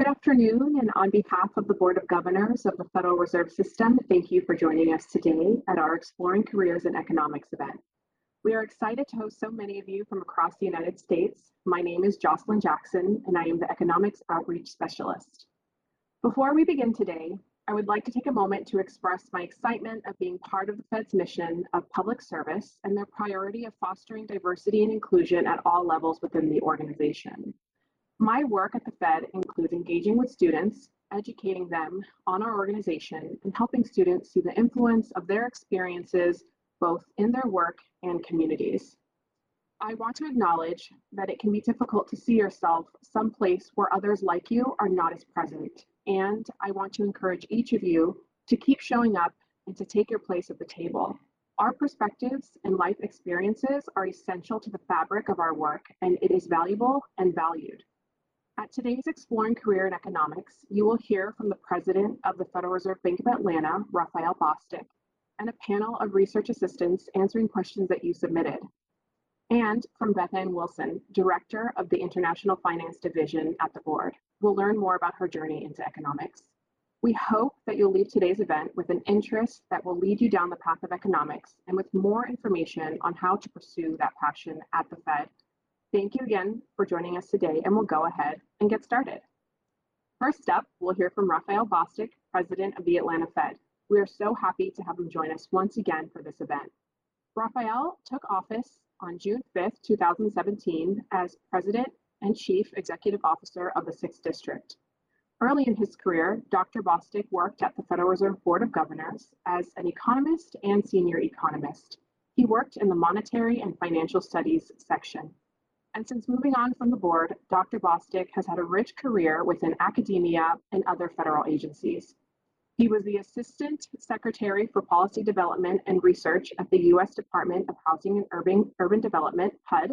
Good afternoon, and on behalf of the Board of Governors of the Federal Reserve System, thank you for joining us today at our Exploring Careers in Economics event. We are excited to host so many of you from across the United States. My name is Jocelyn Jackson, and I am the Economics Outreach Specialist. Before we begin today, I would like to take a moment to express my excitement of being part of the Fed's mission of public service and their priority of fostering diversity and inclusion at all levels within the organization. My work at the Fed includes engaging with students, educating them on our organization, and helping students see the influence of their experiences both in their work and communities. I want to acknowledge that it can be difficult to see yourself someplace where others like you are not as present, and I want to encourage each of you to keep showing up and to take your place at the table. Our perspectives and life experiences are essential to the fabric of our work, and it is valuable and valued. At today's Exploring Career in Economics, you will hear from the President of the Federal Reserve Bank of Atlanta, Raphael Bostic, and a panel of research assistants answering questions that you submitted, and from Beth Wilson, Director of the International Finance Division at the Board. We'll learn more about her journey into economics. We hope that you'll leave today's event with an interest that will lead you down the path of economics and with more information on how to pursue that passion at the Fed. Thank you again for joining us today, and we'll go ahead and get started. First up, we'll hear from Raphael Bostic, President of the Atlanta Fed. We are so happy to have him join us once again for this event. Raphael took office on June 5th, 2017 as President and Chief Executive Officer of the 6th District. Early in his career, Dr. Bostic worked at the Federal Reserve Board of Governors as an economist and senior economist. He worked in the Monetary and Financial Studies section. And since moving on from the board, Dr. Bostic has had a rich career within academia and other federal agencies. He was the Assistant Secretary for Policy Development and Research at the U.S. Department of Housing and Urban Development, HUD.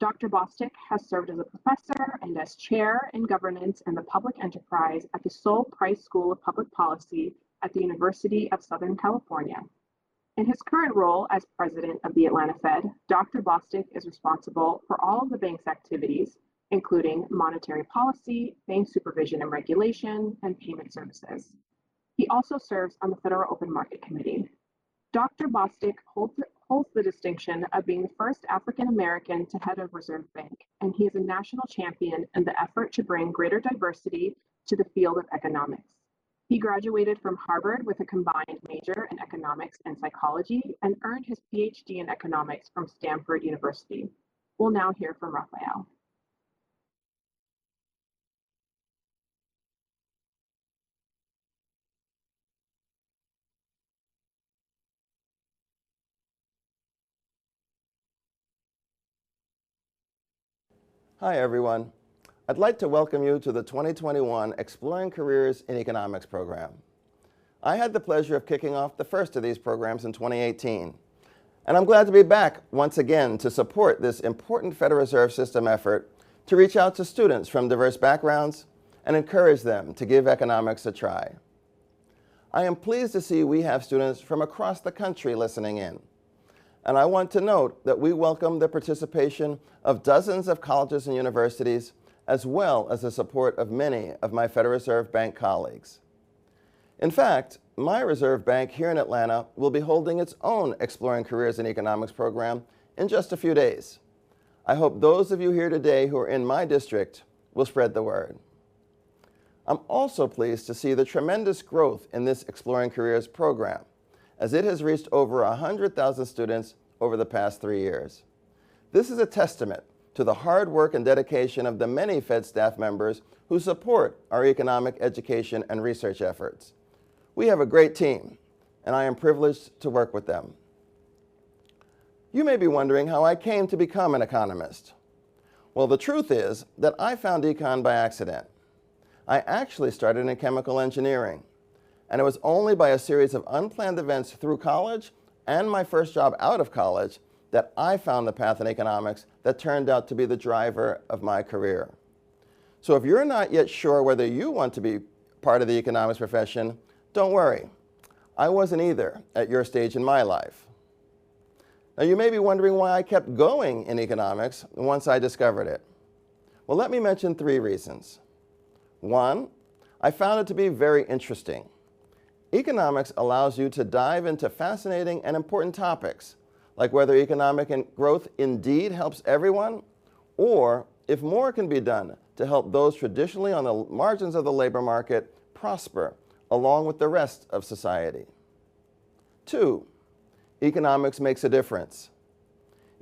Dr. Bostic has served as a professor and as chair in governance and the public enterprise at the Sol Price School of Public Policy at the University of Southern California. In his current role as president of the Atlanta Fed, Dr. Bostic is responsible for all of the bank's activities, including monetary policy, bank supervision and regulation, and payment services. He also serves on the Federal Open Market Committee. Dr. Bostic holds the distinction of being the first African American to head a Reserve Bank, and he is a national champion in the effort to bring greater diversity to the field of economics. He graduated from Harvard with a combined major in economics and psychology and earned his PhD in economics from Stanford University. We'll now hear from Raphael. Hi, everyone. I'd like to welcome you to the 2021 Exploring Careers in Economics program. I had the pleasure of kicking off the first of these programs in 2018, and I'm glad to be back once again to support this important Federal Reserve System effort to reach out to students from diverse backgrounds and encourage them to give economics a try. I am pleased to see we have students from across the country listening in. And I want to note that we welcome the participation of dozens of colleges and universities, as well as the support of many of my Federal Reserve Bank colleagues. In fact, my Reserve Bank here in Atlanta will be holding its own Exploring Careers in Economics program in just a few days. I hope those of you here today who are in my district will spread the word. I'm also pleased to see the tremendous growth in this Exploring Careers program, as it has reached over 100,000 students over the past 3 years. This is a testament to the hard work and dedication of the many Fed staff members who support our economic education and research efforts. We have a great team, and I am privileged to work with them. You may be wondering how I came to become an economist. Well, the truth is that I found econ by accident. I actually started in chemical engineering, and it was only by a series of unplanned events through college and my first job out of college that I found the path in economics that turned out to be the driver of my career. So if you're not yet sure whether you want to be part of the economics profession, don't worry. I wasn't either at your stage in my life. Now you may be wondering why I kept going in economics once I discovered it. Well, let me mention 3 reasons. One, I found it to be very interesting. Economics allows you to dive into fascinating and important topics, like whether economic growth indeed helps everyone, or if more can be done to help those traditionally on the margins of the labor market prosper along with the rest of society. Two, economics makes a difference.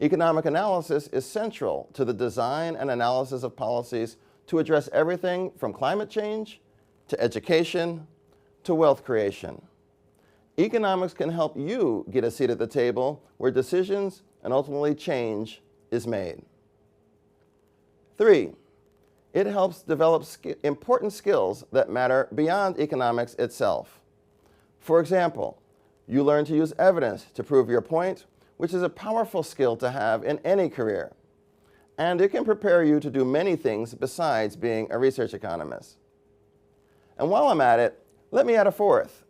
Economic analysis is central to the design and analysis of policies to address everything from climate change to education to wealth creation. Economics can help you get a seat at the table where decisions and ultimately change is made. Three, it helps develop important skills that matter beyond economics itself. For example, you learn to use evidence to prove your point, which is a powerful skill to have in any career. And it can prepare you to do many things besides being a research economist. And while I'm at it, let me add a fourth.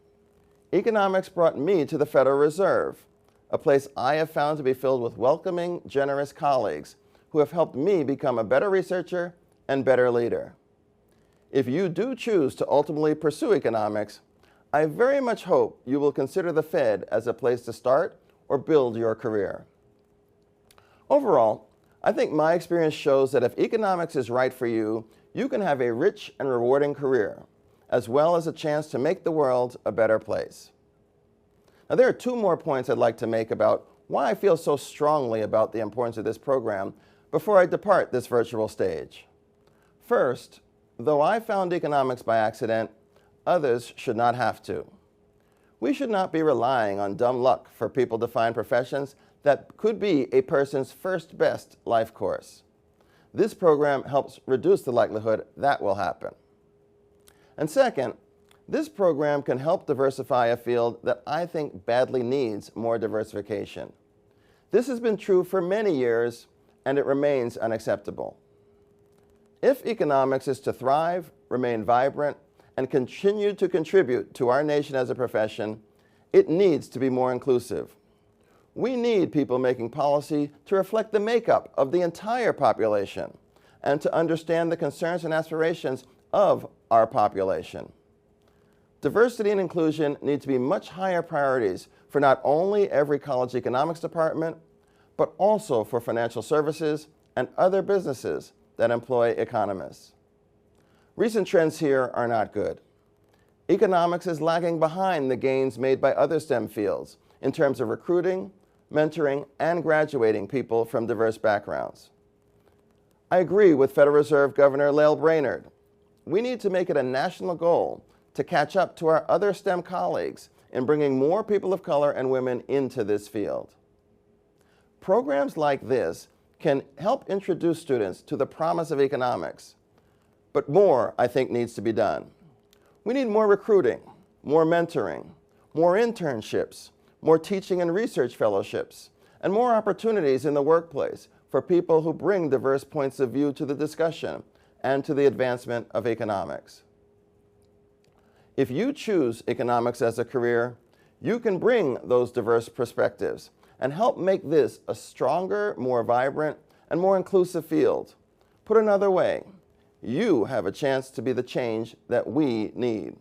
Economics brought me to the Federal Reserve, a place I have found to be filled with welcoming, generous colleagues who have helped me become a better researcher and better leader. If you do choose to ultimately pursue economics, I very much hope you will consider the Fed as a place to start or build your career. Overall, I think my experience shows that if economics is right for you, you can have a rich and rewarding career, as well as a chance to make the world a better place. Now, there are two more points I'd like to make about why I feel so strongly about the importance of this program before I depart this virtual stage. First, though I found economics by accident, others should not have to. We should not be relying on dumb luck for people to find professions that could be a person's first best life course. This program helps reduce the likelihood that will happen. And second, this program can help diversify a field that I think badly needs more diversification. This has been true for many years, and it remains unacceptable. If economics is to thrive, remain vibrant, and continue to contribute to our nation as a profession, it needs to be more inclusive. We need people making policy to reflect the makeup of the entire population and to understand the concerns and aspirations of our population. Diversity and inclusion need to be much higher priorities for not only every college economics department, but also for financial services and other businesses that employ economists. Recent trends here are not good. Economics is lagging behind the gains made by other STEM fields in terms of recruiting, mentoring, and graduating people from diverse backgrounds. I agree with Federal Reserve Governor Lael Brainerd. We need to make it a national goal to catch up to our other STEM colleagues in bringing more people of color and women into this field. Programs like this can help introduce students to the promise of economics, but more, I think, needs to be done. We need more recruiting, more mentoring, more internships, more teaching and research fellowships, and more opportunities in the workplace for people who bring diverse points of view to the discussion and to the advancement of economics. If you choose economics as a career, you can bring those diverse perspectives and help make this a stronger, more vibrant, and more inclusive field. Put another way, you have a chance to be the change that we need.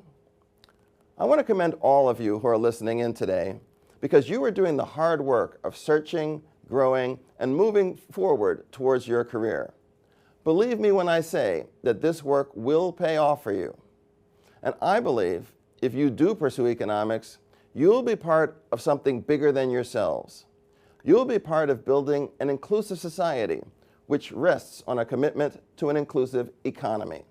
I want to commend all of you who are listening in today because you are doing the hard work of searching, growing, and moving forward towards your career. Believe me when I say that this work will pay off for you. And I believe if you do pursue economics, you'll be part of something bigger than yourselves. You'll be part of building an inclusive society which rests on a commitment to an inclusive economy.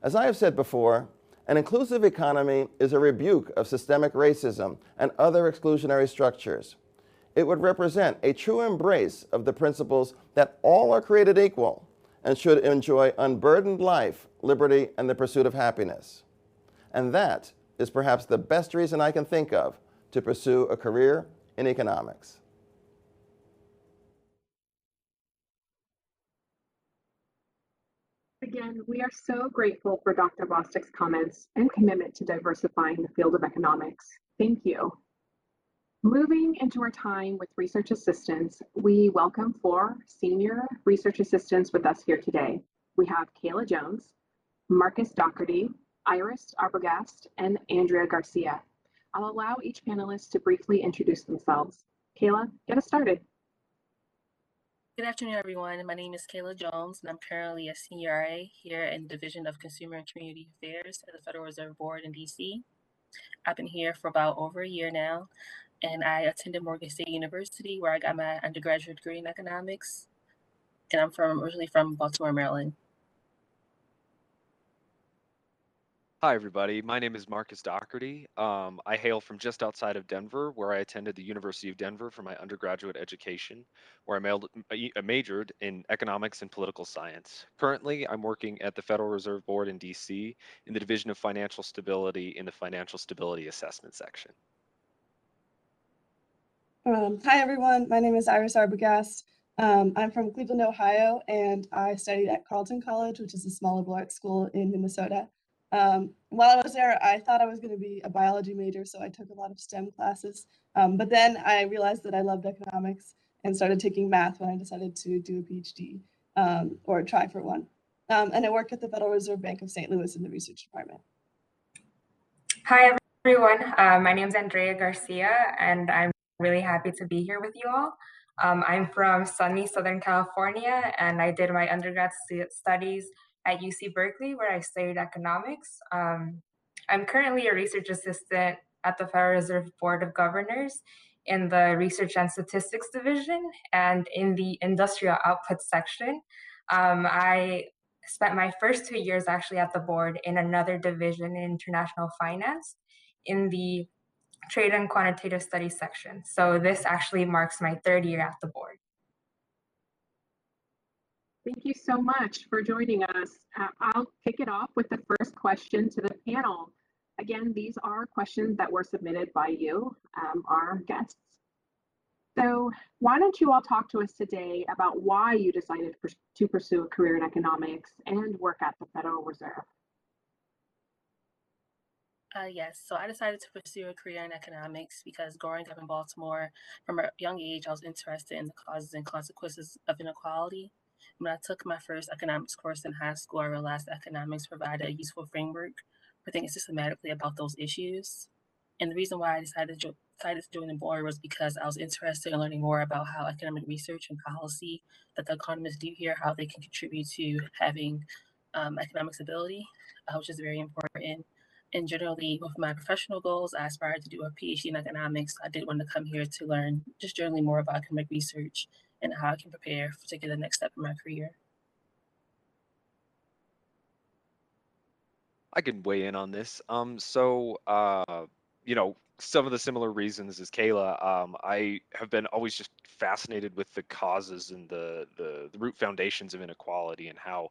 As I have said before, an inclusive economy is a rebuke of systemic racism and other exclusionary structures. It would represent a true embrace of the principles that all are created equal and should enjoy unburdened life, liberty, and the pursuit of happiness. And that is perhaps the best reason I can think of to pursue a career in economics. Again, we are so grateful for Dr. Bostic's comments and commitment to diversifying the field of economics. Thank you. Moving into our time with research assistants, we welcome 4 senior research assistants with us here today. We have Kayla Jones, Marcus Doherty, Iris Arbogast, and Andrea Garcia. I'll allow each panelist to briefly introduce themselves. Kayla, get us started. Good afternoon, everyone. My name is Kayla Jones, and I'm currently a senior RA here in the Division of Consumer and Community Affairs at the Federal Reserve Board in DC. I've been here for about over a year now, and I attended Morgan State University, where I got my undergraduate degree in economics, and I'm originally from Baltimore, Maryland. Hi, everybody. My name is Marcus Doherty. I hail from just outside of Denver, where I attended the University of Denver for my undergraduate education, where I majored in economics and political science. Currently, I'm working at the Federal Reserve Board in DC in the Division of Financial Stability in the Financial Stability Assessment section. Hi, everyone. My name is Iris Arbogast. I'm from Cleveland, Ohio, and I studied at Carleton College, which is a small liberal arts school in Minnesota. While I was there, I thought I was going to be a biology major, so I took a lot of STEM classes. But then I realized that I loved economics and started taking math when I decided to do a PhD or try for one. And I work at the Federal Reserve Bank of St. Louis in the research department. Hi, everyone. My name is Andrea Garcia, and I'm really happy to be here with you all. I'm from sunny Southern California, and I did my undergrad studies at UC Berkeley, where I studied economics. I'm currently a research assistant at the Federal Reserve Board of Governors in the Research and Statistics Division and in the Industrial Output section. I spent my first 2 years actually at the board in another division in international finance in the Trade and Quantitative Studies section. So this actually marks my 3rd year at the board. Thank you so much for joining us. I'll kick it off with the first question to the panel. Again, these are questions that were submitted by you, our guests. So why don't you all talk to us today about why you decided to pursue a career in economics and work at the Federal Reserve? Yes, so I decided to pursue a career in economics because growing up in Baltimore, from a young age, I was interested in the causes and consequences of inequality. When I took my first economics course in high school, I realized economics provided a useful framework for thinking systematically about those issues. And the reason why I decided to join the board was because I was interested in learning more about how economic research and policy that the economists do here, how they can contribute to having economic stability, which is very important. And generally, with my professional goals, I aspired to do a PhD in economics. I did want to come here to learn just generally more about economic research and how I can prepare to take the next step in my career. I can weigh in on this. Some of the similar reasons as Kayla, I have been always just fascinated with the causes and the root foundations of inequality and how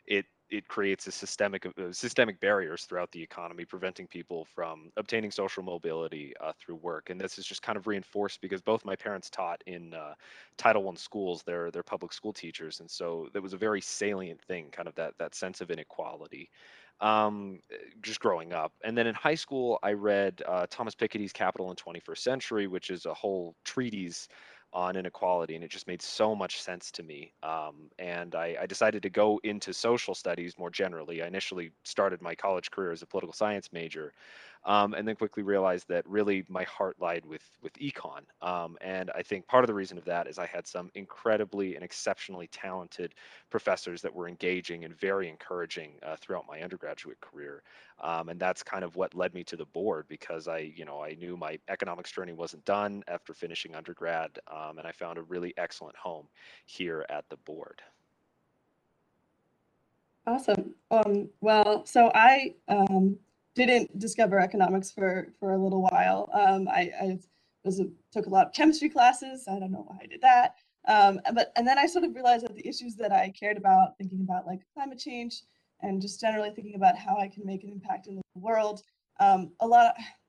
it creates a systemic barriers throughout the economy, preventing people from obtaining social mobility through work. And this is just kind of reinforced because both my parents taught in Title I schools. They're public school teachers, and so that was a very salient thing, kind of that sense of inequality. Just growing up. And then in high school, I read Thomas Piketty's Capital in 21st Century, which is a whole treatise on inequality, and it just made so much sense to me. And I decided to go into social studies more generally. I initially started my college career as a political science major, and then quickly realized that really my heart lied with econ. And I think part of the reason of that is I had some incredibly and exceptionally talented professors that were engaging and very encouraging throughout my undergraduate career. And that's kind of what led me to the board, because I knew my economics journey wasn't done after finishing undergrad, and I found a really excellent home here at the board. Awesome. Well, so I didn't discover economics for a little while. I took a lot of chemistry classes. I don't know why I did that. And then I sort of realized that the issues that I cared about, thinking about like climate change and just generally thinking about how I can make an impact in the world,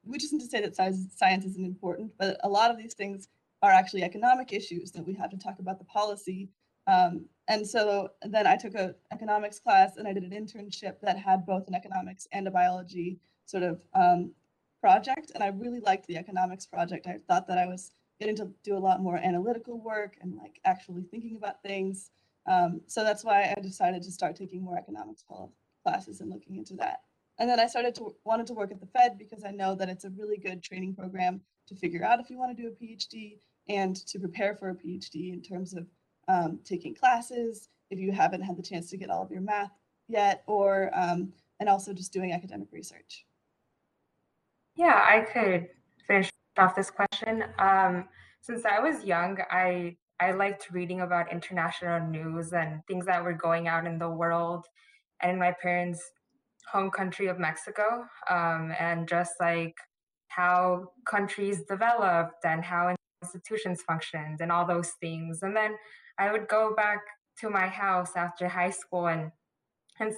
which isn't to say that science isn't important, but a lot of these things are actually economic issues that we have to talk about the policy. And so then I took an economics class and I did an internship that had both an economics and a biology sort of project. And I really liked the economics project. I thought that I was getting to do a lot more analytical work and like actually thinking about things. So that's why I decided to start taking more economics classes and looking into that. And then I wanted to work at the Fed because I know that it's a really good training program to figure out if you want to do a PhD and to prepare for a PhD in terms of taking classes if you haven't had the chance to get all of your math yet, or and also just doing academic research. Yeah, I could finish off this question. Since I was young, I liked reading about international news and things that were going out in the world and in my parents' home country of Mexico, and just like how countries developed and how institutions functioned and all those things. And then I would go back to my house after high school and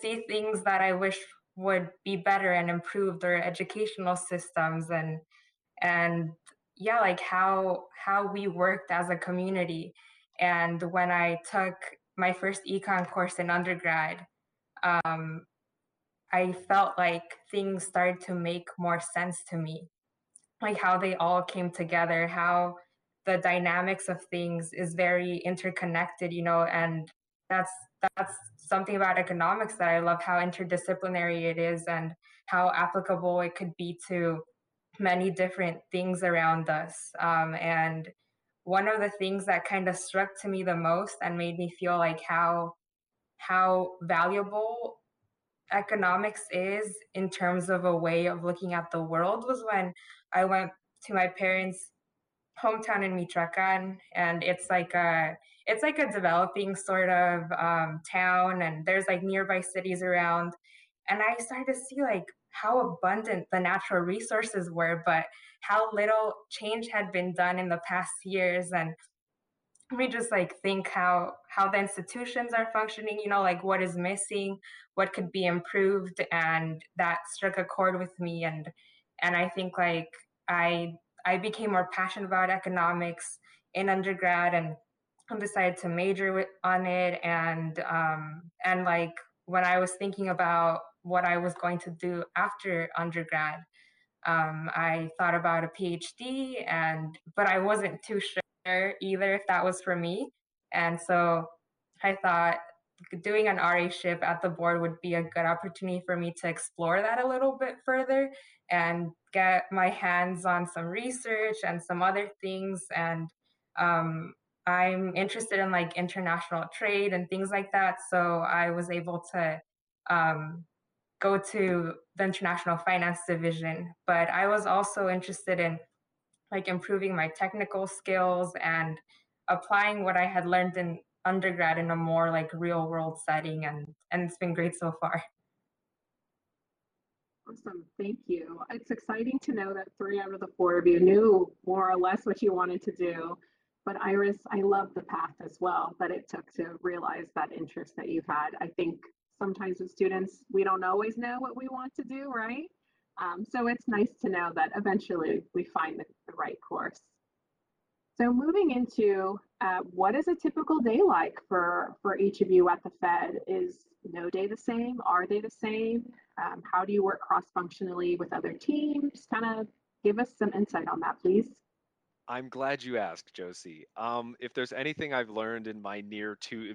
see things that I wish would be better and improve their educational systems and yeah, like how we worked as a community. And when I took my first econ course in undergrad, um, I felt like things started to make more sense to me, like how they all came together, how the dynamics of things is very interconnected, you know, and that's that's something about economics that I love, how interdisciplinary it is and how applicable it could be to many different things around us. And one of the things that kind of struck to me the most and made me feel like how valuable economics is in terms of a way of looking at the world was when I went to my parents' hometown in Michoacan, and it's like a developing sort of town, and there's like nearby cities around, and I started to see like how abundant the natural resources were, but how little change had been done in the past years, and we just like think how the institutions are functioning, you know, like what is missing, what could be improved, and that struck a chord with me. And I think like I became more passionate about economics in undergrad and decided to on it. And like when I was thinking about what I was going to do after undergrad, I thought about a PhD, and but I wasn't too sure either if that was for me. And so I thought doing an RA-ship at the board would be a good opportunity for me to explore that a little bit further and get my hands on some research and some other things. And um, I'm interested in like international trade and things like that. So I was able to um, go to the international finance division, but I was also interested in like improving my technical skills and applying what I had learned in undergrad in a more like real world setting, and it's been great so far. Awesome, thank you. It's exciting to know that 3 out of the 4 of you knew more or less what you wanted to do. But Iris, I love the path as well that it took to realize that interest that you had. I think sometimes with students, we don't always know what we want to do, right? So it's nice to know that eventually we find the right course. So moving into what is a typical day like for each of you at the Fed? Is no day the same? Are they the same? How do you work cross-functionally with other teams? Kind of give us some insight on that, please. I'm glad you asked, Josie. If there's anything I've learned in my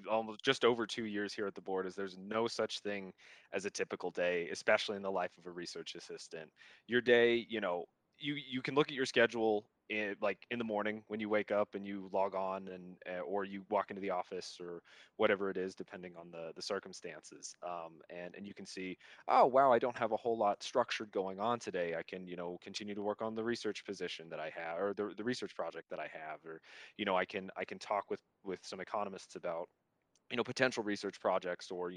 almost just over 2 years here at the board, is there's no such thing as a typical day, especially in the life of a research assistant. Your day, you can look at your schedule like in the morning when you wake up and you log on, and or you walk into the office or whatever it is, depending on the circumstances. And you can see, oh wow, I don't have a whole lot structured going on today. I can, continue to work on the research position that I have, or the research project that I have, or I can talk with some economists about potential research projects, or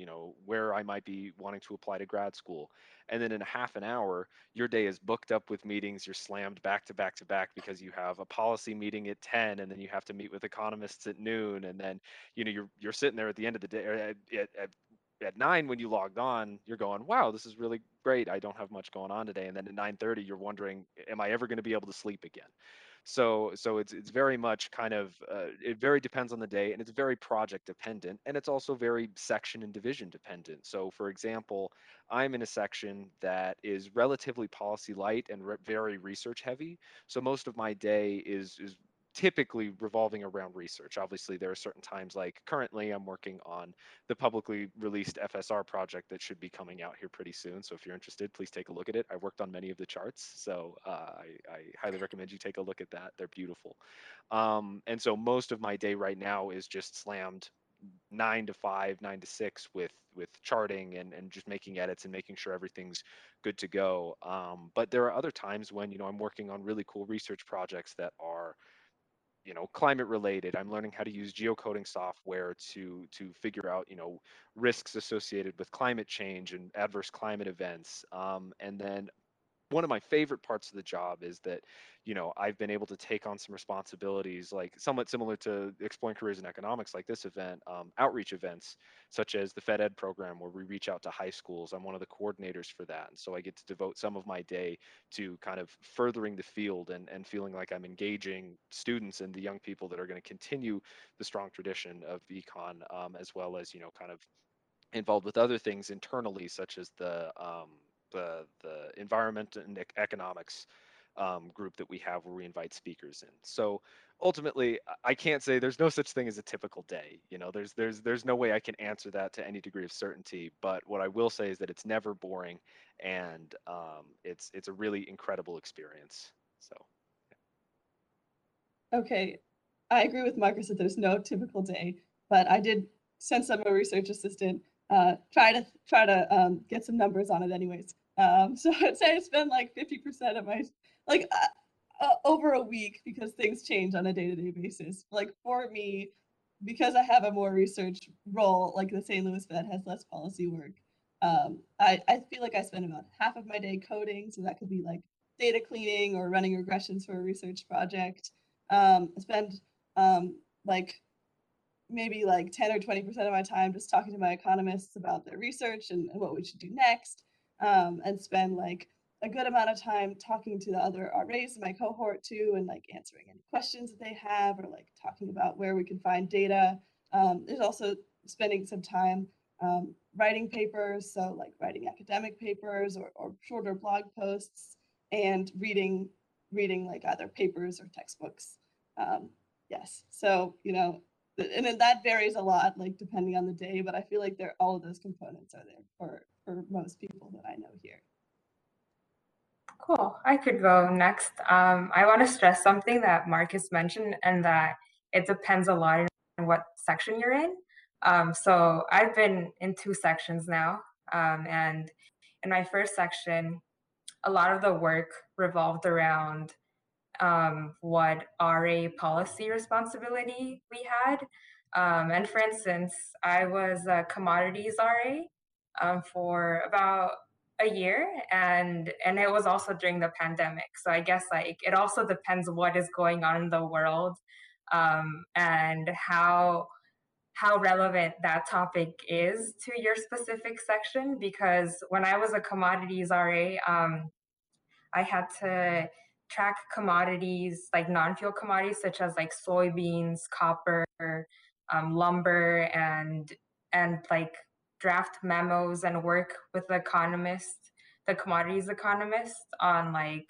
where I might be wanting to apply to grad school. And then in a half an hour, your day is booked up with meetings. You're slammed back to back to back because you have a policy meeting at 10, and then you have to meet with economists at noon, and then you're sitting there at the end of the day, or at 9 when you logged on, you're going, wow, this is really great, I don't have much going on today. And then at 9:30, you're wondering, am I ever going to be able to sleep again? So it's very much kind of it very depends on the day, and it's very project dependent, and it's also very section and division dependent. So for example, I'm in a section that is relatively policy light and very research heavy. So most of my day is typically revolving around research. Obviously, there are certain times, like currently I'm working on the publicly released FSR project that should be coming out here pretty soon. So if you're interested, please take a look at it. I worked on many of the charts, so I highly recommend you take a look at that. They're beautiful. And so most of my day right now is just slammed 9 to 5, 9 to 6 with charting and just making edits and making sure everything's good to go. But there are other times when, I'm working on really cool research projects that are, climate related. I'm learning how to use geocoding software to figure out, risks associated with climate change and adverse climate events. And then one of my favorite parts of the job is that, I've been able to take on some responsibilities, like somewhat similar to exploring careers in economics, like this event, outreach events, such as the Fed Ed program, where we reach out to high schools. I'm one of the coordinators for that. And so I get to devote some of my day to kind of furthering the field and feeling like I'm engaging students and the young people that are going to continue the strong tradition of econ, as well as, kind of involved with other things internally, such as the environment and economics group that we have, where we invite speakers in. So ultimately, I can't say there's no such thing as a typical day. There's no way I can answer that to any degree of certainty. But what I will say is that it's never boring, and it's a really incredible experience. So. Okay, I agree with Marcus that there's no typical day, but I did, since I'm a research assistant, try to get some numbers on it anyways. So I'd say I spend like 50% of my, like over a week, because things change on a day-to-day basis. Like for me, because I have a more research role, like the St. Louis Fed has less policy work, I feel like I spend about half of my day coding, so that could be like data cleaning or running regressions for a research project. I spend like maybe like 10 or 20% of my time just talking to my economists about their research and what we should do next, and spend like a good amount of time talking to the other RAs in my cohort too, and like answering any questions that they have, or like talking about where we can find data. There's also spending some time writing papers, so like writing academic papers or shorter blog posts, and reading like either papers or textbooks. Yes, so and then that varies a lot, like depending on the day, but I feel like all of those components are there for most people that I know here. Cool. I could go next. I want to stress something that Marcus mentioned, and that it depends a lot on what section you're in. So I've been in 2 sections now, and in my first section, a lot of the work revolved around what RA policy responsibility we had. And for instance, I was a commodities RA for about a year, and it was also during the pandemic. So I guess like it also depends what is going on in the world, and how relevant that topic is to your specific section. Because when I was a commodities RA, I had to track commodities, like non-fuel commodities, such as like soybeans, copper, lumber, and like draft memos and work with the commodities economist, on like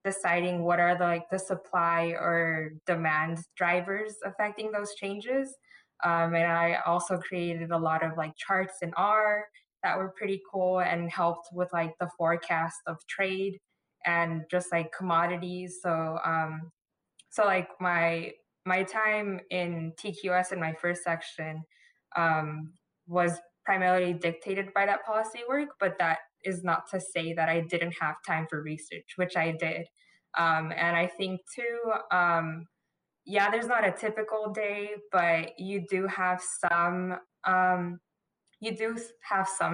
deciding what are the supply or demand drivers affecting those changes. And I also created a lot of like charts in R that were pretty cool, and helped with like the forecast of trade and just like commodities. So like my time in TQS in my first section was primarily dictated by that policy work, but that is not to say that I didn't have time for research, which I did. And I think too, yeah, there's not a typical day, but you do have some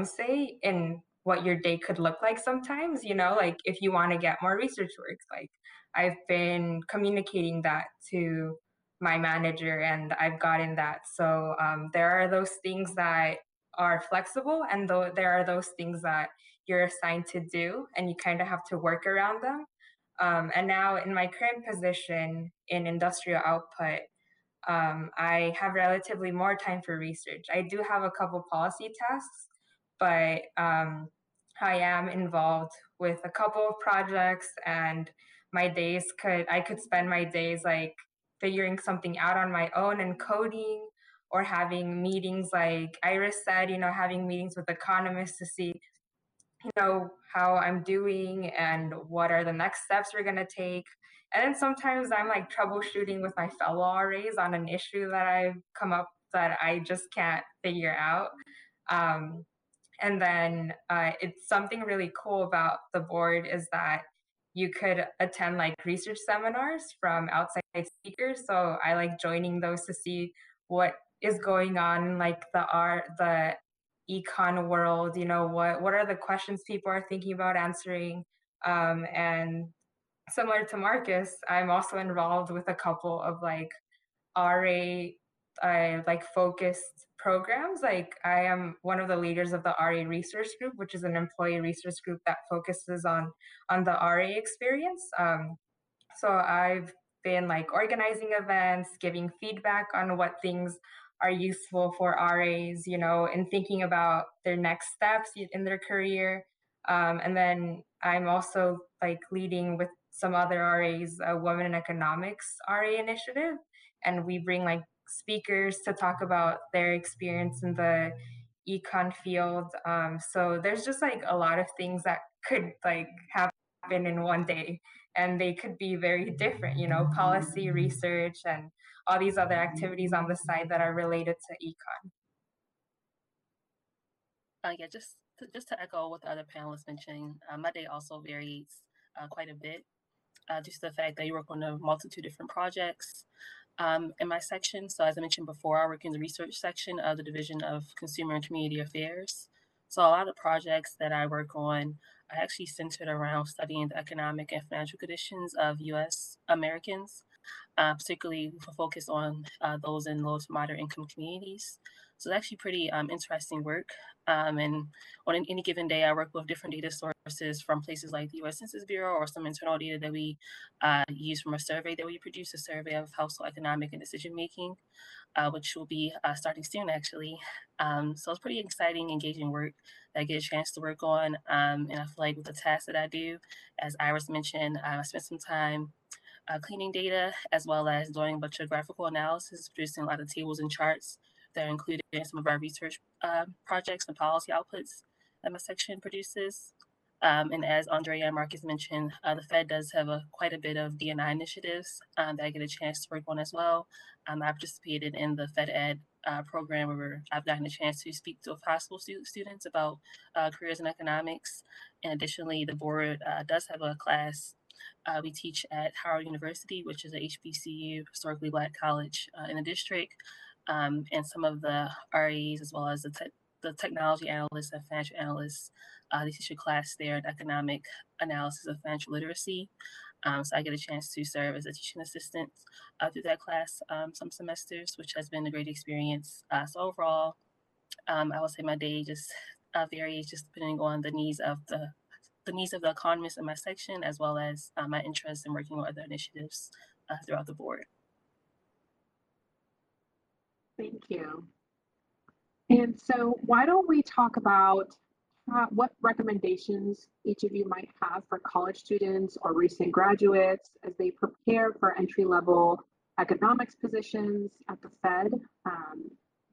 say in what your day could look like sometimes, like if you want to get more research work. Like I've been communicating that to my manager, and I've gotten that. So there are those things that are flexible, and there are those things that you're assigned to do, and you kind of have to work around them. And now in my current position in industrial output, I have relatively more time for research. I do have a couple policy tasks, but I am involved with a couple of projects, and I could spend my days like figuring something out on my own and coding, or having meetings like Iris said, having meetings with economists to see, how I'm doing and what are the next steps we're going to take. And then sometimes I'm like troubleshooting with my fellow RAs on an issue that I've come up that I just can't figure out. Um, and then it's something really cool about the board is that you could attend like research seminars from outside speakers. So I like joining those to see what is going on, like the econ world, what are the questions people are thinking about answering. And similar to Marcus, I'm also involved with a couple of like RA like focused programs. Like I am one of the leaders of the RA research group, which is an employee research group that focuses on the RA experience. So I've been like organizing events, giving feedback on what things are useful for RAs, and thinking about their next steps in their career. And then I'm also like leading with some other RAs, a Women in Economics RA initiative. And we bring like speakers to talk about their experience in the econ field. So there's just like a lot of things that could like happen in one day, and they could be very different, policy research and all these other activities on the side that are related to econ. Yeah, just to echo what the other panelists mentioned, my day also varies quite a bit, just the fact that you work on a multitude of different projects. In my section, so as I mentioned before, I work in the research section of the Division of Consumer and Community Affairs. So a lot of projects that I work on are actually centered around studying the economic and financial conditions of U.S. Americans, particularly with a focus on those in low to moderate income communities. So it's actually pretty interesting work. And on any given day, I work with different data sources from places like the U.S. Census Bureau or some internal data that we use from a survey that we produce, a survey of household economic and decision making, which will be starting soon, actually. So it's pretty exciting, engaging work that I get a chance to work on. And I feel like with the tasks that I do, as Iris mentioned, I spent some time cleaning data, as well as doing a bunch of graphical analysis, producing a lot of tables and charts that are included in some of our research projects and policy outputs that my section produces. And as Andrea and Marcus mentioned, the Fed does have quite a bit of D&I initiatives that I get a chance to work on as well. I participated in the Fed Ed program where I've gotten a chance to speak to possible students about careers in economics. And additionally, the board does have a class we teach at Howard University, which is a HBCU, historically Black college in the district. And some of the REs, as well as the technology analysts and financial analysts, they teach a class there in economic analysis of financial literacy. So I get a chance to serve as a teaching assistant through that class some semesters, which has been a great experience. So overall, I would say my day just varies just depending on the needs of the economists in my section, as well as my interest in working on other initiatives throughout the board. Thank you. And so why don't we talk about what recommendations each of you might have for college students or recent graduates as they prepare for entry-level economics positions at the Fed,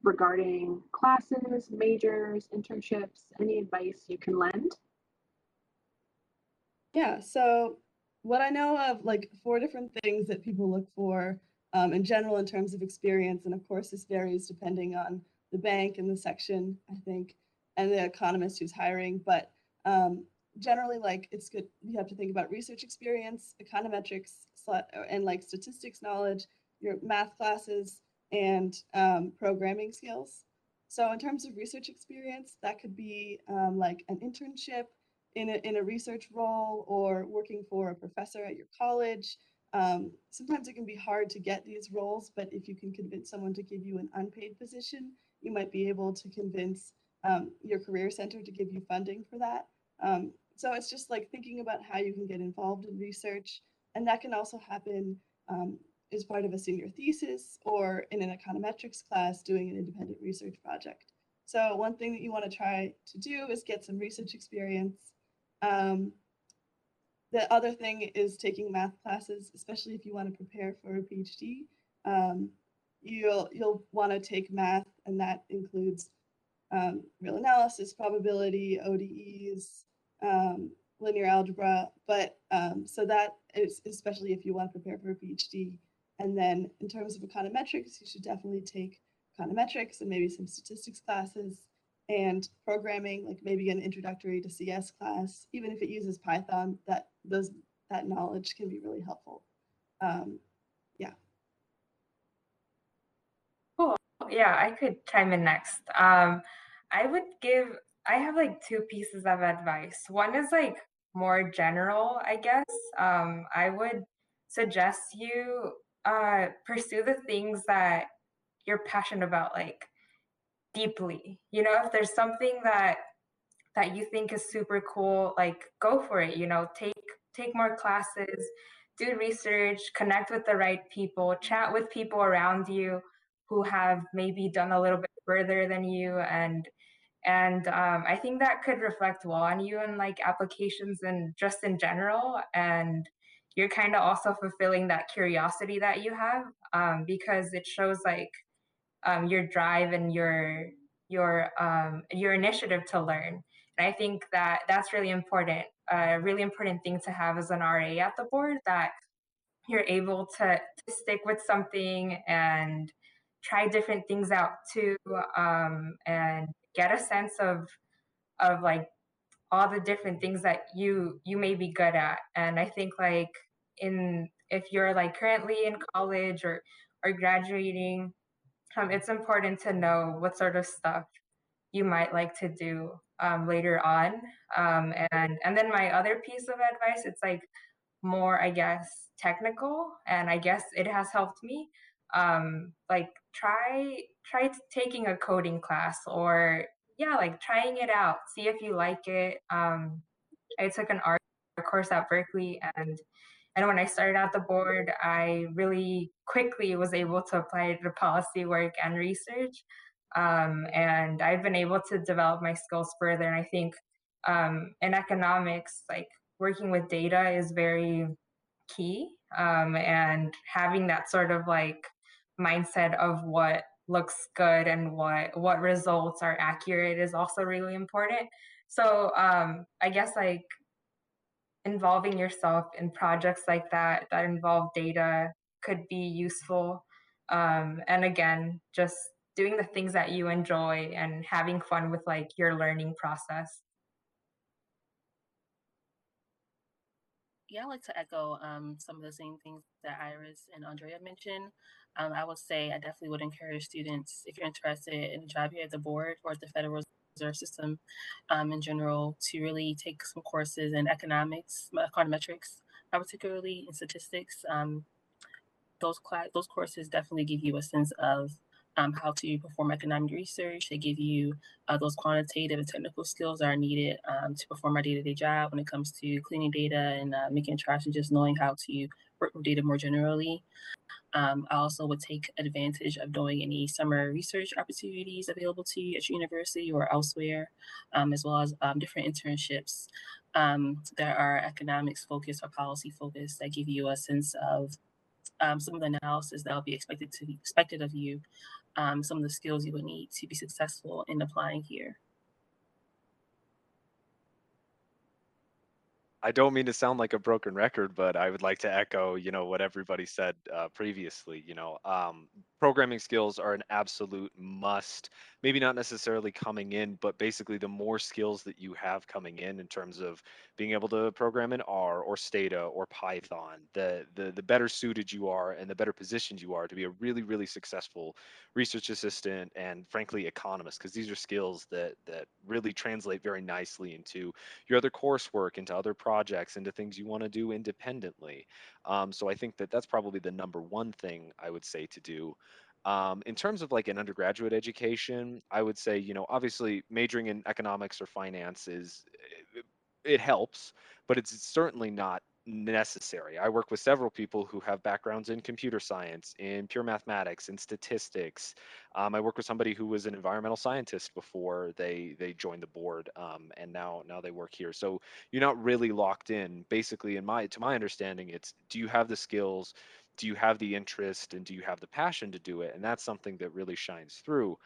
regarding classes, majors, internships, any advice you can lend? Yeah, so what I know of, like 4 different things that people look for in general in terms of experience, and of course this varies depending on the bank and the section, I think, and the economist who's hiring, but generally, like, it's good, you have to think about research experience, econometrics, and like statistics knowledge, your math classes, and programming skills. So in terms of research experience, that could be like an internship in a research role or working for a professor at your college. Sometimes it can be hard to get these roles, but if you can convince someone to give you an unpaid position, you might be able to convince your career center to give you funding for that. So it's just like thinking about how you can get involved in research, and that can also happen as part of a senior thesis or in an econometrics class doing an independent research project. So one thing that you want to try to do is get some research experience. The other thing is taking math classes, especially if you want to prepare for a PhD. You'll want to take math, and that includes real analysis, probability, ODEs, linear algebra. But so that is especially if you want to prepare for a PhD. And then in terms of econometrics, you should definitely take econometrics and maybe some statistics classes, and programming, like maybe an introductory to CS class. Even if it uses Python, that knowledge can be really helpful. Yeah. Cool. Yeah, I could chime in next. I have like two pieces of advice. One is like more general, I guess. I would suggest you pursue the things that you're passionate about, like deeply. You know, if there's something that you think is super cool, like go for it. You know, take more classes, do research, connect with the right people, chat with people around you who have maybe done a little bit further than you, and I think that could reflect well on you in like applications and just in general. And you're kind of also fulfilling that curiosity that you have, because it shows like your drive and your initiative to learn. And I think that that's really important. A really important thing to have as an RA at the board, that you're able to stick with something and try different things out too, and get a sense of like all the different things that you may be good at. And I think like in if you're like currently in college or graduating, it's important to know what sort of stuff you might like to do later on. And then my other piece of advice, it's like more, I guess, technical, and I guess it has helped me. Like try taking a coding class, or yeah, like trying it out, see if you like it. I took an art course at Berkeley, and when I started at the board, I really quickly was able to apply it to policy work and research. And I've been able to develop my skills further. And I think in economics, like working with data is very key. And having that sort of like mindset of what looks good and what results are accurate is also really important. So I guess like involving yourself in projects like that involve data could be useful. And again, just doing the things that you enjoy and having fun with like your learning process. Yeah, I like to echo some of the same things that Iris and Andrea mentioned. I would say I definitely would encourage students, if you're interested in a job here at the board or at the Federal Reserve System in general, to really take some courses in economics, econometrics, particularly in statistics. Those courses definitely give you a sense of how to perform economic research. They give you those quantitative and technical skills that are needed to perform our day-to-day job when it comes to cleaning data and making trash, and just knowing how to work with data more generally. I also would take advantage of doing any summer research opportunities available to you at your university or elsewhere, as well as different internships that are economics focused or policy focused, that give you a sense of some of the analysis that will be expected of you, some of the skills you would need to be successful in applying here. I don't mean to sound like a broken record, but I would like to echo, what everybody said previously. Programming skills are an absolute must. Maybe not necessarily coming in, but basically the more skills that you have coming in terms of being able to program in R or Stata or Python, the better suited you are and the better positioned you are to be a really, really successful research assistant and frankly economist, because these are skills that really translate very nicely into your other coursework, into other projects, into things you want to do independently. So I think that that's probably the number one thing I would say to do. In terms of like an undergraduate education, I would say, obviously majoring in economics or finance it helps, but it's certainly not necessary. I work with several people who have backgrounds in computer science, in pure mathematics, in statistics. I work with somebody who was an environmental scientist before they joined the board, and now they work here. So you're not really locked in. Basically, to my understanding, it's do you have the skills do you have the interest and do you have the passion to do it? And that's something that really shines through.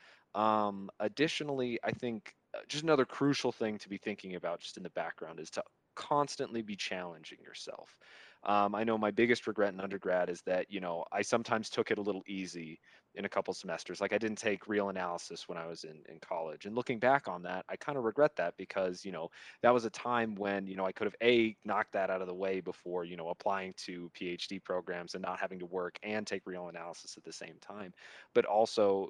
Additionally, I think just another crucial thing to be thinking about just in the background is to constantly be challenging yourself. I know my biggest regret in undergrad is that, I sometimes took it a little easy in a couple semesters. Like I didn't take real analysis when I was in college. And looking back on that, I kind of regret that because, that was a time when, I could have knocked that out of the way before, applying to PhD programs and not having to work and take real analysis at the same time. But also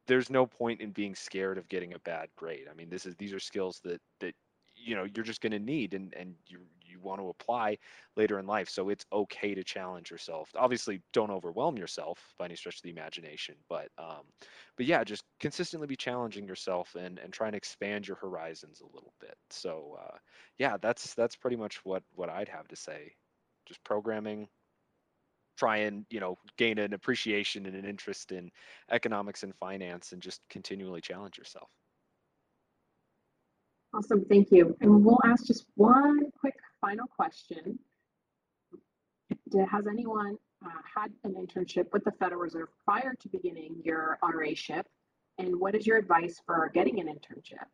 there's no point in being scared of getting a bad grade. I mean, these are skills that you're just going to need and you want to apply later in life. So it's okay to challenge yourself. Obviously, don't overwhelm yourself by any stretch of the imagination, but yeah, just consistently be challenging yourself and try and expand your horizons a little bit. So yeah, that's pretty much what I'd have to say. Just programming, try and gain an appreciation and an interest in economics and finance and just continually challenge yourself. Awesome, thank you. And we'll ask just one quick final question. Has anyone had an internship with the Federal Reserve prior to beginning your RA-ship? And what is your advice for getting an internship?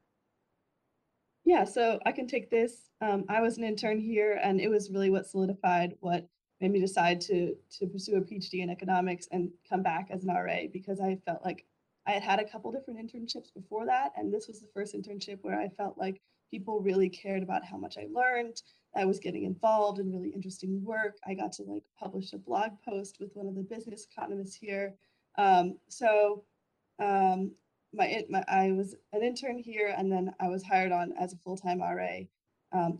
Yeah, so I can take this. I was an intern here, and it was really what solidified what made me decide to pursue a PhD in economics and come back as an RA, because I felt like I had had a couple different internships before that, and this was the first internship where I felt like people really cared about how much I learned. I was getting involved in really interesting work. I got to publish a blog post with one of the business economists here. So I was an intern here, and then I was hired on as a full-time RA.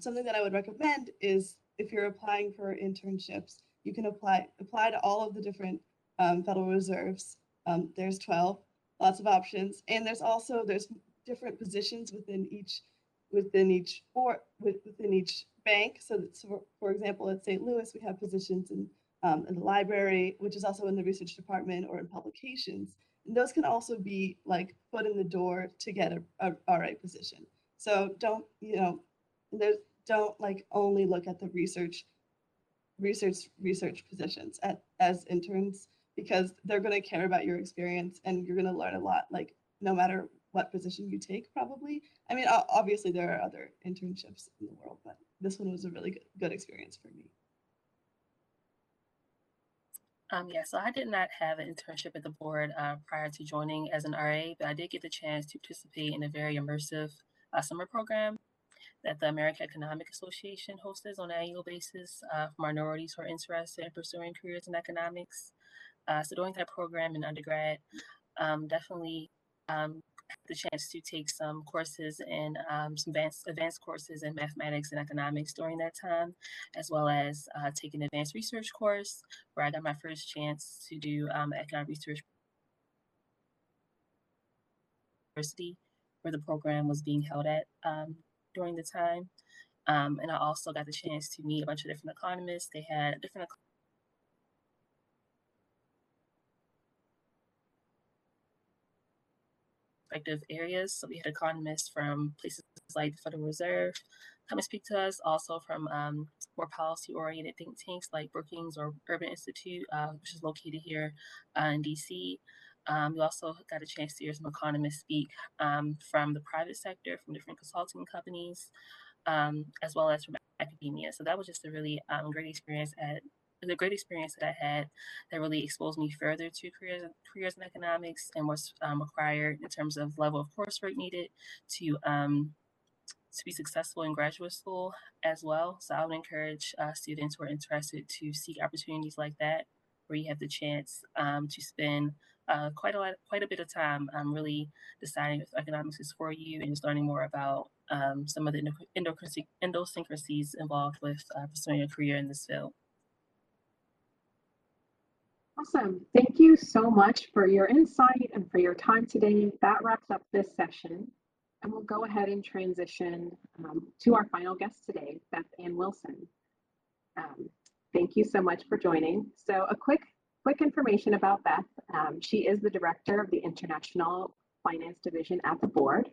Something that I would recommend is if you're applying for internships, you can apply to all of the different Federal Reserves. There's 12, lots of options, and there's different positions within each bank. So for example, at St. Louis, we have positions in the library, which is also in the research department, or in publications. And those can also be foot in the door to get a RA position. So don't only look at the research positions as interns, because they're going to care about your experience and you're going to learn a lot, no matter what position you take, probably. I mean, obviously there are other internships in the world, but this one was a really good experience for me. Yeah, so I did not have an internship at the board prior to joining as an RA, but I did get the chance to participate in a very immersive summer program that the American Economic Association hosts on an annual basis for minorities who are interested in pursuing careers in economics. So during that program in undergrad, definitely had the chance to take some courses in some advanced courses in mathematics and economics during that time, as well as take an advanced research course where I got my first chance to do economic research university, where the program was being held at during the time. And I also got the chance to meet a bunch of different economists. They had different respective areas. So we had economists from places like the Federal Reserve come and speak to us, also from more policy-oriented think tanks like Brookings or Urban Institute, which is located here in DC. We also got a chance to hear some economists speak from the private sector, from different consulting companies, as well as from academia. So that was just a really great experience the great experience that I had that really exposed me further to careers in economics and what's required in terms of level of coursework needed to be successful in graduate school as well. So I would encourage students who are interested to seek opportunities like that, where you have the chance to spend quite a bit of time really deciding if economics is for you and just learning more about some of the idiosyncrasies involved with pursuing a career in this field. Awesome. Thank you so much for your insight and for your time today. That wraps up this session. And we'll go ahead and transition to our final guest today, Beth Ann Wilson. Thank you so much for joining. So a quick information about Beth. She is the director of the International Finance Division at the board.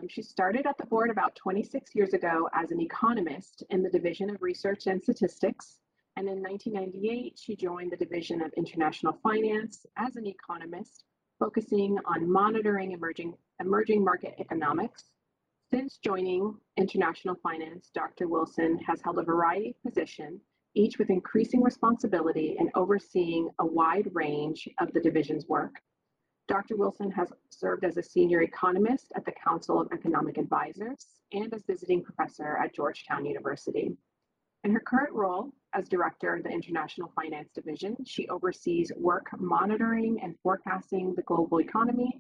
She started at the board about 26 years ago as an economist in the Division of Research and Statistics, And in 1998, she joined the Division of International Finance as an economist, focusing on monitoring emerging market economics. Since joining International Finance, Dr. Wilson has held a variety of positions, each with increasing responsibility and overseeing a wide range of the division's work. Dr. Wilson has served as a senior economist at the Council of Economic Advisors and as visiting professor at Georgetown University. In her current role as director of the International Finance Division, she oversees work monitoring and forecasting the global economy,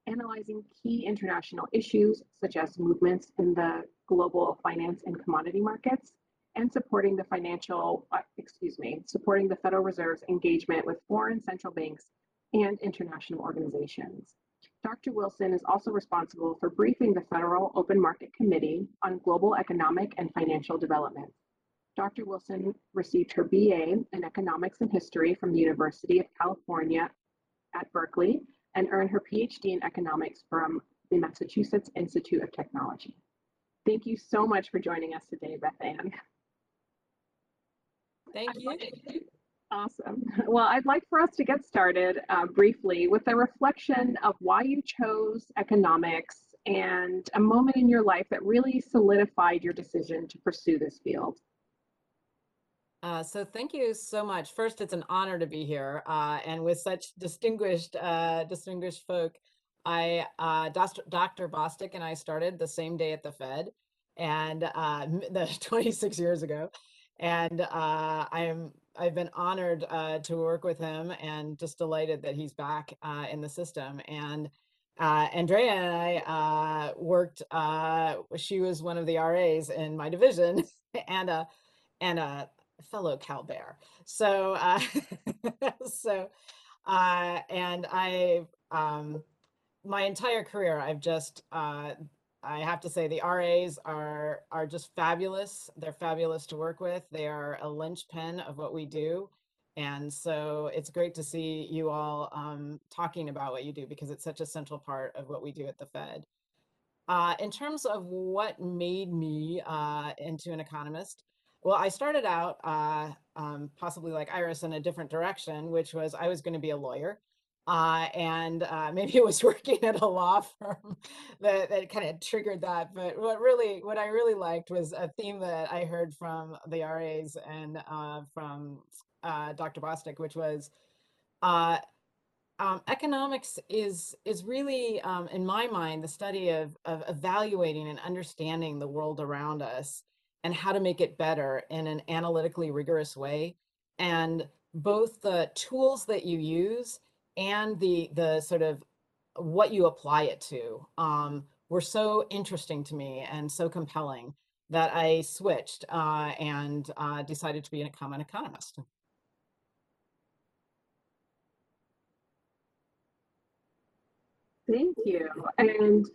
analyzing key international issues such as movements in the global finance and commodity markets, and supporting the Federal Reserve's engagement with foreign central banks and international organizations. Dr. Wilson is also responsible for briefing the Federal Open Market Committee on global economic and financial development. Dr. Wilson received her BA in Economics and History from the University of California at Berkeley and earned her PhD in Economics from the Massachusetts Institute of Technology. Thank you so much for joining us today, Beth Ann. Thank you. Awesome. Well, I'd like for us to get started briefly with a reflection of why you chose economics and a moment in your life that really solidified your decision to pursue this field. So thank you so much. First, it's an honor to be here, and with such distinguished folk. Dr. Bostic and I started the same day at the Fed, and 26 years ago, and I've been honored to work with him, and just delighted that he's back in the system. And Andrea and I worked. She was one of the RAs in my division, and a fellow Cal Bear. So, and my entire career, I've just, I have to say the RAs are just fabulous. They're fabulous to work with. They are a linchpin of what we do. And so it's great to see you all talking about what you do, because it's such a central part of what we do at the Fed. In terms of what made me into an economist, well, I started out possibly like Iris in a different direction, which was I was going to be a lawyer. And maybe it was working at a law firm that kind of triggered that. But what I really liked was a theme that I heard from the RAs and from Dr. Bostic, which was economics is really, in my mind, the study of evaluating and understanding the world around us and how to make it better in an analytically rigorous way. And both the tools that you use and the sort of what you apply it to were so interesting to me and so compelling that I switched and decided to become an economist. Thank you. And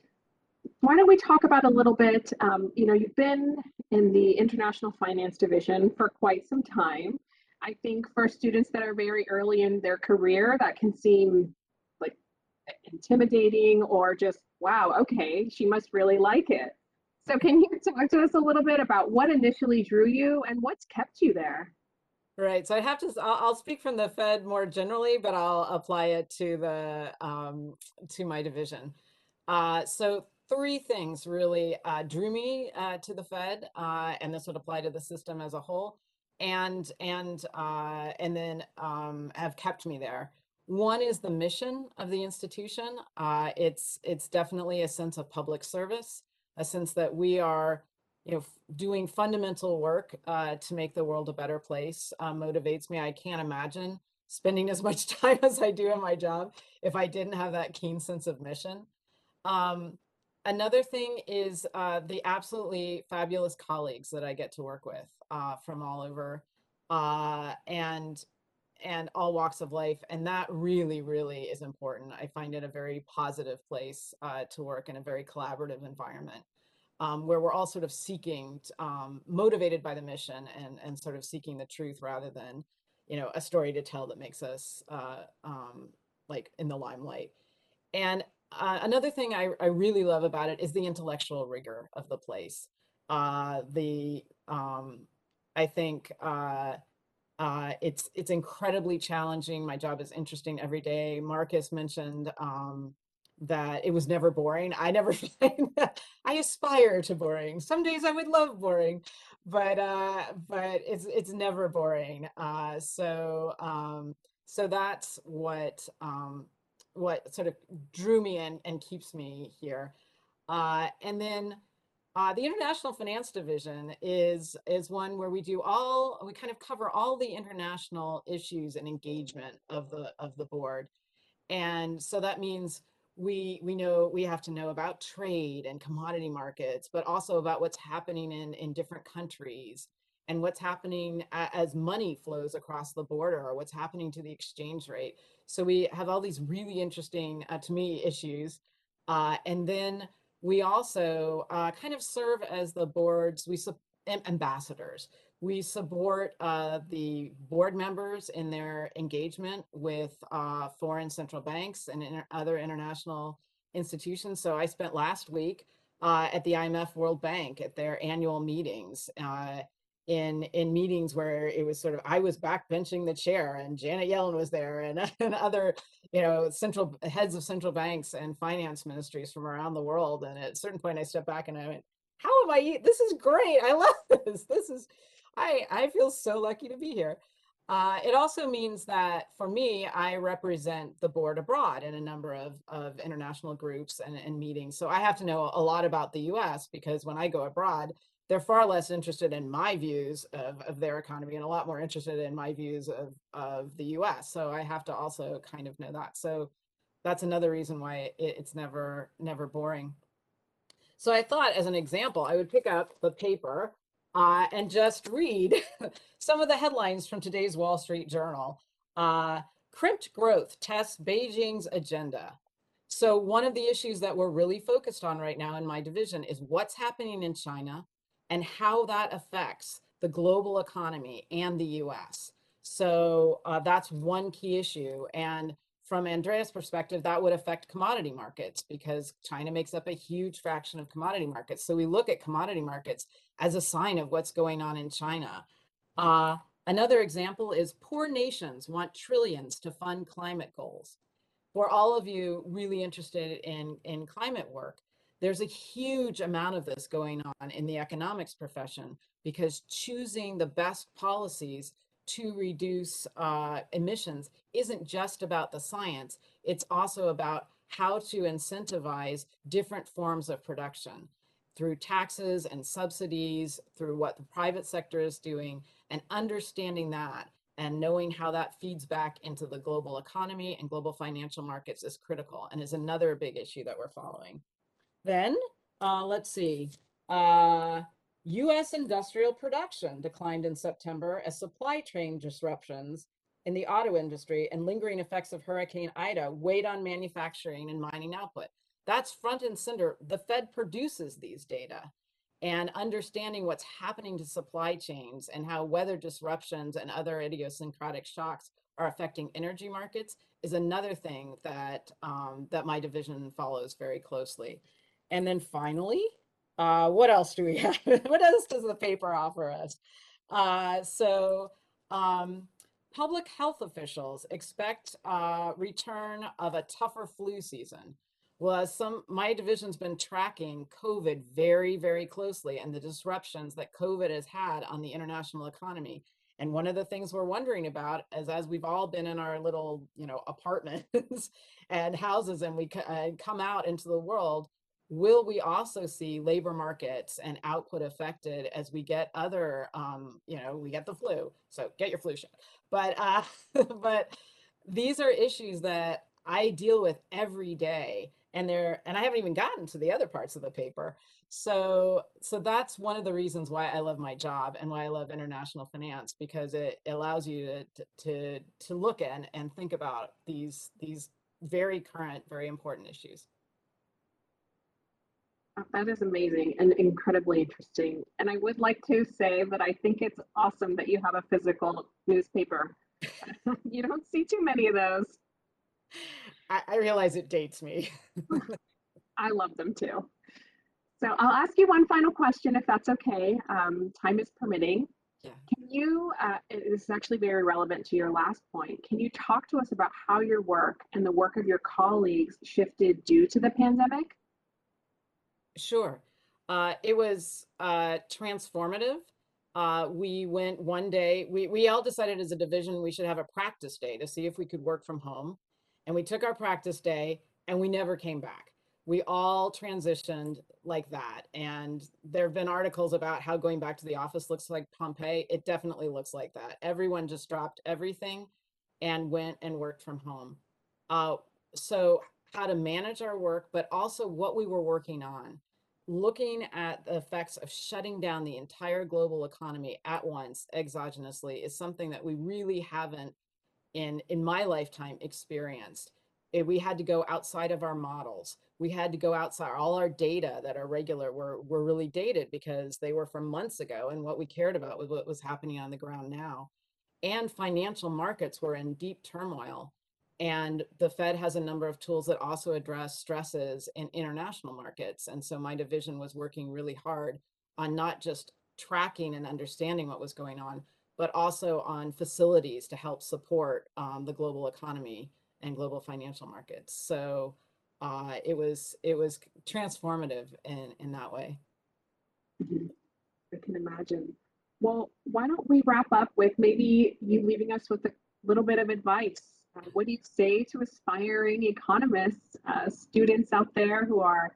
why don't we talk about a little bit, you've been in the International Finance Division for quite some time. I think for students that are very early in their career, that can seem like intimidating or just, wow, okay, she must really like it. So can you talk to us a little bit about what initially drew you and what's kept you there? Right. So I'll speak from the Fed more generally, but I'll apply it to to my division. So three things really drew me to the Fed, and this would apply to the system as a whole, and then have kept me there. One is the mission of the institution. It's definitely a sense of public service, a sense that we are, doing fundamental work to make the world a better place. Motivates me. I can't imagine spending as much time as I do in my job if I didn't have that keen sense of mission. Another thing is the absolutely fabulous colleagues that I get to work with from all over and all walks of life. And that really, really is important. I find it a very positive place to work in a very collaborative environment where we're all sort of seeking, motivated by the mission and sort of seeking the truth rather than, a story to tell that makes us like in the limelight. And another thing I really love about it is the intellectual rigor of the place. I think It's incredibly challenging. My job is interesting every day. Marcus mentioned that it was never boring. I never find that. I aspire to boring. Some days I would love boring, but it's never boring. So that's what sort of drew me in and keeps me here. And then the International Finance Division is one where we kind of cover all the international issues and engagement of the board. And so that means we know we have to know about trade and commodity markets, but also about what's happening in different countries and what's happening as money flows across the border, or what's happening to the exchange rate. So we have all these really interesting, to me, issues. And then we also kind of serve as the board's ambassadors. We support the board members in their engagement with foreign central banks and other international institutions. So I spent last week at the IMF World Bank at their annual meetings, in meetings where it was sort of, I was backbenching the chair and Janet Yellen was there, and other, central heads of central banks and finance ministries from around the world. And at a certain point I stepped back and I went, how am I, this is great. I love this. I feel so lucky to be here. It also means that for me, I represent the board abroad in a number of international groups and meetings. So I have to know a lot about the US, because when I go abroad, they're far less interested in my views of their economy and a lot more interested in my views of the US. So I have to also kind of know that. So that's another reason why it's never boring. So I thought, as an example, I would pick up the paper and just read some of the headlines from today's Wall Street Journal. Crimped growth tests Beijing's agenda. So one of the issues that we're really focused on right now in my division is what's happening in China and how that affects the global economy and the US. So that's one key issue. And from Andrea's perspective, that would affect commodity markets, because China makes up a huge fraction of commodity markets. So we look at commodity markets as a sign of what's going on in China. Another example is poor nations want trillions to fund climate goals. For all of you really interested in climate work, there's a huge amount of this going on in the economics profession, because choosing the best policies to reduce emissions isn't just about the science. It's also about how to incentivize different forms of production through taxes and subsidies, through what the private sector is doing, and understanding that and knowing how that feeds back into the global economy and global financial markets is critical, and is another big issue that we're following. Then, let's see, US industrial production declined in September as supply chain disruptions in the auto industry and lingering effects of Hurricane Ida weighed on manufacturing and mining output. That's front and center. The Fed produces these data, and understanding what's happening to supply chains and how weather disruptions and other idiosyncratic shocks are affecting energy markets is another thing that that my division follows very closely. And then finally, what else do we have? What else does the paper offer us? Public health officials expect return of a tougher flu season. Well, my division's been tracking COVID very, very closely, and the disruptions that COVID has had on the international economy. And one of the things we're wondering about is, as we've all been in our little, apartments and houses, and we come out into the world, will we also see labor markets and output affected as we get other, we get the flu, so get your flu shot. But, but these are issues that I deal with every day, and I haven't even gotten to the other parts of the paper. So that's one of the reasons why I love my job and why I love international finance, because it allows you to look at and think about these very current, very important issues. That is amazing and incredibly interesting. And I would like to say that I think it's awesome that you have a physical newspaper. You don't see too many of those. I realize it dates me. I love them too. So I'll ask you one final question, if that's okay. Time is permitting. Yeah. Can This is actually very relevant to your last point. Can you talk to us about how your work and the work of your colleagues shifted due to the pandemic? Sure. It was transformative. We went one day, we all decided as a division we should have a practice day to see if we could work from home. And we took our practice day and we never came back. We all transitioned like that. And there have been articles about how going back to the office looks like Pompeii. It definitely looks like that. Everyone just dropped everything and went and worked from home. So how to manage our work, but also what we were working on. Looking at the effects of shutting down the entire global economy at once exogenously is something that we really haven't in my lifetime experienced. We had to go outside of our models. We had to go outside. All our data that are regular were really dated because they were from months ago, and what we cared about was what was happening on the ground now. And financial markets were in deep turmoil. And the Fed has a number of tools that also address stresses in international markets. And so my division was working really hard on not just tracking and understanding what was going on, but also on facilities to help support the global economy and global financial markets. So it was transformative in that way. Mhm. I can imagine. Well, why don't we wrap up with maybe you leaving us with a little bit of advice? What do you say to aspiring economists, students out there who are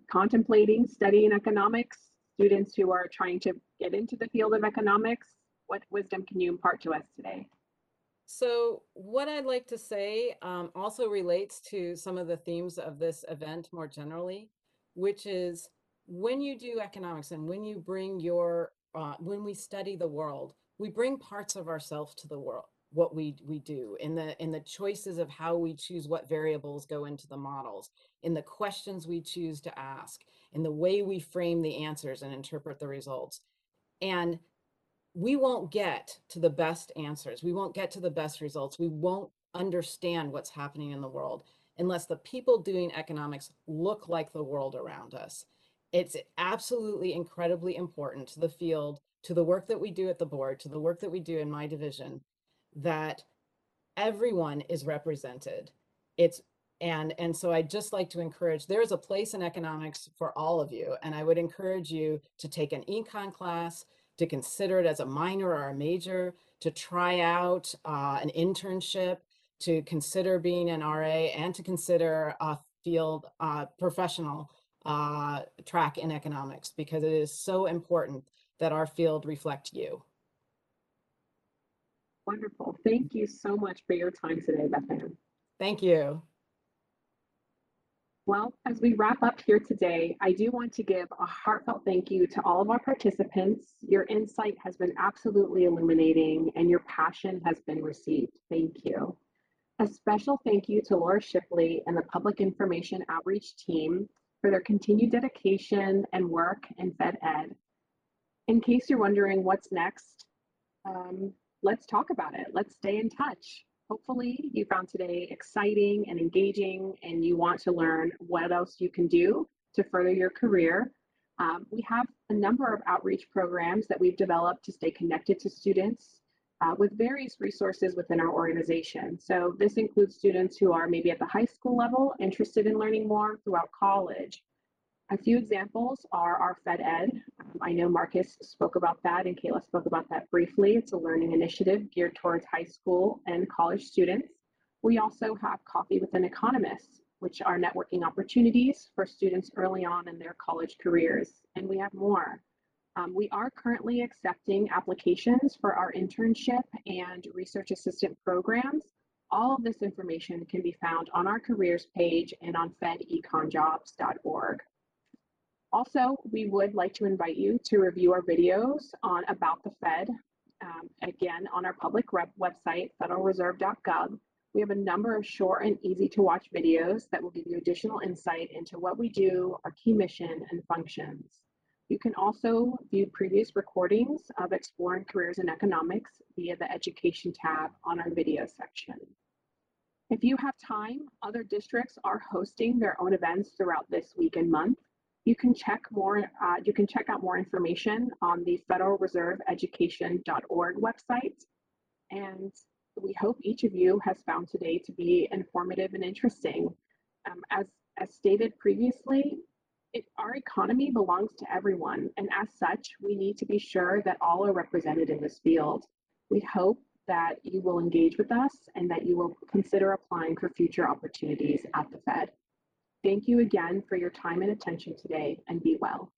contemplating studying economics, students who are trying to get into the field of economics? What wisdom can you impart to us today? So what I'd like to say also relates to some of the themes of this event more generally, which is when you do economics and when you bring when we study the world, we bring parts of ourselves to the world, what we do in the choices of how we choose what variables go into the models, in the questions we choose to ask, in the way we frame the answers and interpret the results. And we won't get to the best answers. We won't get to the best results. We won't understand what's happening in the world unless the people doing economics look like the world around us. It's absolutely incredibly important to the field, to the work that we do at the board, to the work that we do in my division, that everyone is represented. And so I'd just like to encourage, there is a place in economics for all of you. And I would encourage you to take an econ class, to consider it as a minor or a major, to try out an internship, to consider being an RA, and to consider a field professional track in economics, because it is so important that our field reflect you. Wonderful. Thank you so much for your time today, Beth. Thank you. Well, as we wrap up here today, I do want to give a heartfelt thank you to all of our participants. Your insight has been absolutely illuminating and your passion has been received. Thank you. A special thank you to Laura Shipley and the Public Information Outreach team for their continued dedication and work in Fed Ed. In case you're wondering what's next, let's talk about it. Let's stay in touch. Hopefully you found today exciting and engaging and you want to learn what else you can do to further your career. We have a number of outreach programs that we've developed to stay connected to students with various resources within our organization. So this includes students who are maybe at the high school level, interested in learning more throughout college. A few examples are our Fed Ed. I know Marcus spoke about that and Kayla spoke about that briefly. It's a learning initiative geared towards high school and college students. We also have Coffee with an Economist, which are networking opportunities for students early on in their college careers. And we have more. We are currently accepting applications for our internship and research assistant programs. All of this information can be found on our careers page and on fedeconjobs.org. Also, we would like to invite you to review our videos on About the Fed, again, on our public website, federalreserve.gov. We have a number of short and easy to watch videos that will give you additional insight into what we do, our key mission and functions. You can also view previous recordings of Exploring Careers in Economics via the Education tab on our video section. If you have time, other districts are hosting their own events throughout this week and month. You can check out more information on the Federal Reserve Education.org website. And we hope each of you has found today to be informative and interesting. As stated previously, our economy belongs to everyone, and as such, we need to be sure that all are represented in this field. We hope that you will engage with us and that you will consider applying for future opportunities at the Fed. Thank you again for your time and attention today, and be well.